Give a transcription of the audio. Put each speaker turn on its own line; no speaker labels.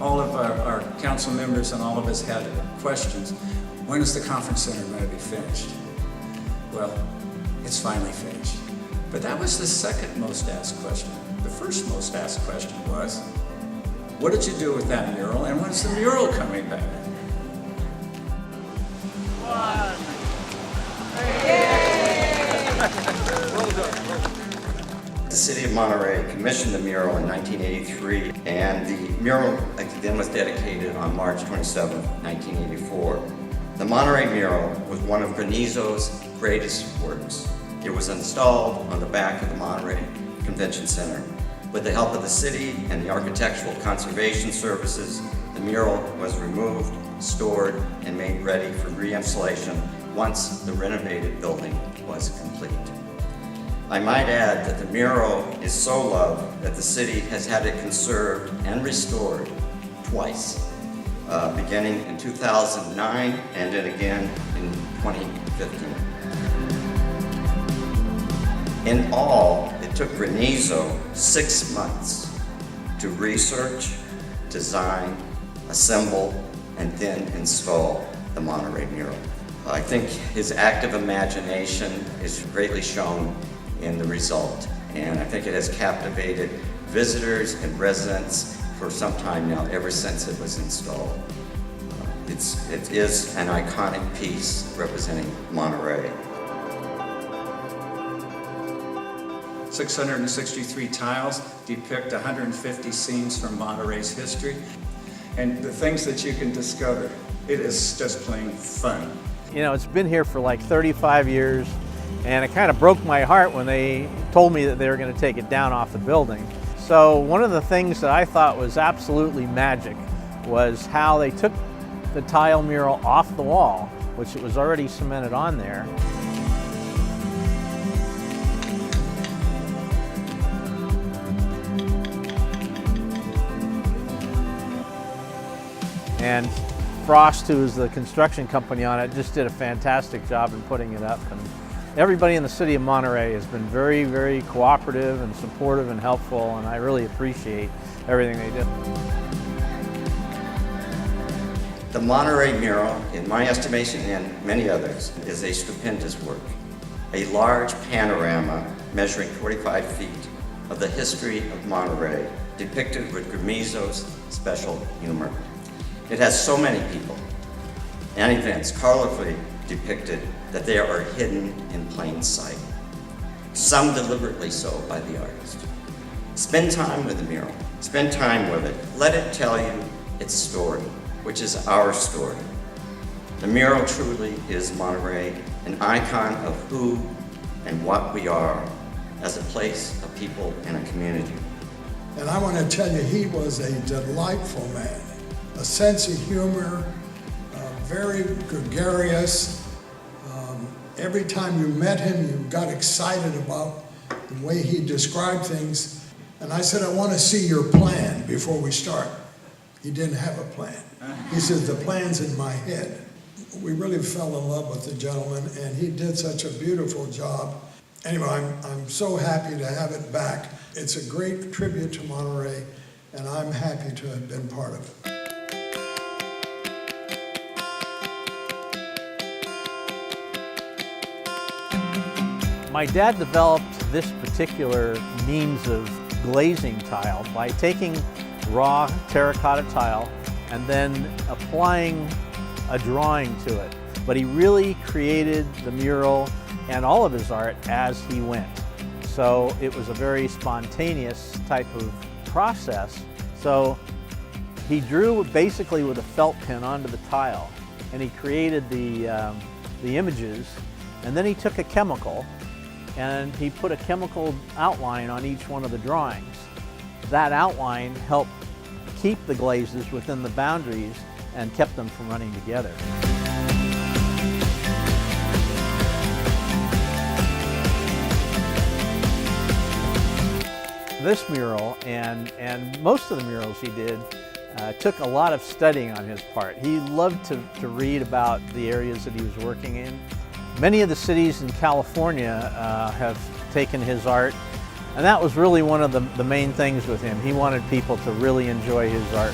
all of our council members and all of us had questions. When is the conference center going to be finished? Well, it's finally finished. But that was the second most asked question. The first most asked question was, what did you do with that mural, and when's the mural coming back?
The City of Monterey commissioned the mural in 1983, and the mural then was dedicated on March 27, 1984. The Monterey mural was one of Granizo's greatest works. It was installed on the back of the Monterey Convention Center. With the help of the city and the Architectural Conservation Services, the mural was removed, stored, and made ready for reinstallation once the renovated building was complete. I might add that the mural is so loved that the city has had it conserved and restored twice, beginning in 2009 and then again in 2015. In all, it took Granizo 6 months to research, design, assemble, and then install the Monterey mural. I think his active imagination is greatly shown in the result, and I think it has captivated visitors and residents for some time now, ever since it was installed. It is an iconic piece representing Monterey.
663 tiles depict 150 scenes from Monterey's history, and the things that you can discover, it is just plain fun.
You know, it's been here for like 35 years, and it kind of broke my heart when they told me that they were going to take it down off the building. So one of the things that I thought was absolutely magic was how they took the tile mural off the wall, which it was already cemented on there, and Frost, who is the construction company on it, just did a fantastic job in putting it up. And everybody in the city of Monterey has been very, very cooperative and supportive and helpful, and I really appreciate everything they did.
The Monterey mural, in my estimation and many others, is a stupendous work. A large panorama measuring 45 feet of the history of Monterey, depicted with Granizo's special humor. It has so many people and events colorfully depicted that they are hidden in plain sight, some deliberately so by the artist. Spend time with the mural, spend time with it. Let it tell you its story, which is our story. The mural truly is Monterey, an icon of who and what we are as a place, a people, and a community.
And I want to tell you, he was a delightful man. A sense of humor, very gregarious. Every time you met him, you got excited about the way he described things. And I said, I want to see your plan before we start. He didn't have a plan. He says, the plan's in my head. We really fell in love with the gentleman, and he did such a beautiful job. Anyway, I'm so happy to have it back. It's a great tribute to Monterey, and I'm happy to have been part of it.
My dad developed this particular means of glazing tile by taking raw terracotta tile and then applying a drawing to it. But he really created the mural and all of his art as he went. So it was a very spontaneous type of process. So he drew basically with a felt pen onto the tile, and he created the images, and then he took a chemical and he put a chemical outline on each one of the drawings. That outline helped keep the glazes within the boundaries and kept them from running together. This mural and most of the murals he did took a lot of studying on his part. He loved to read about the areas that he was working in. Many of the cities in California have taken his art, and that was really one of the main things with him. He wanted people to really enjoy his art.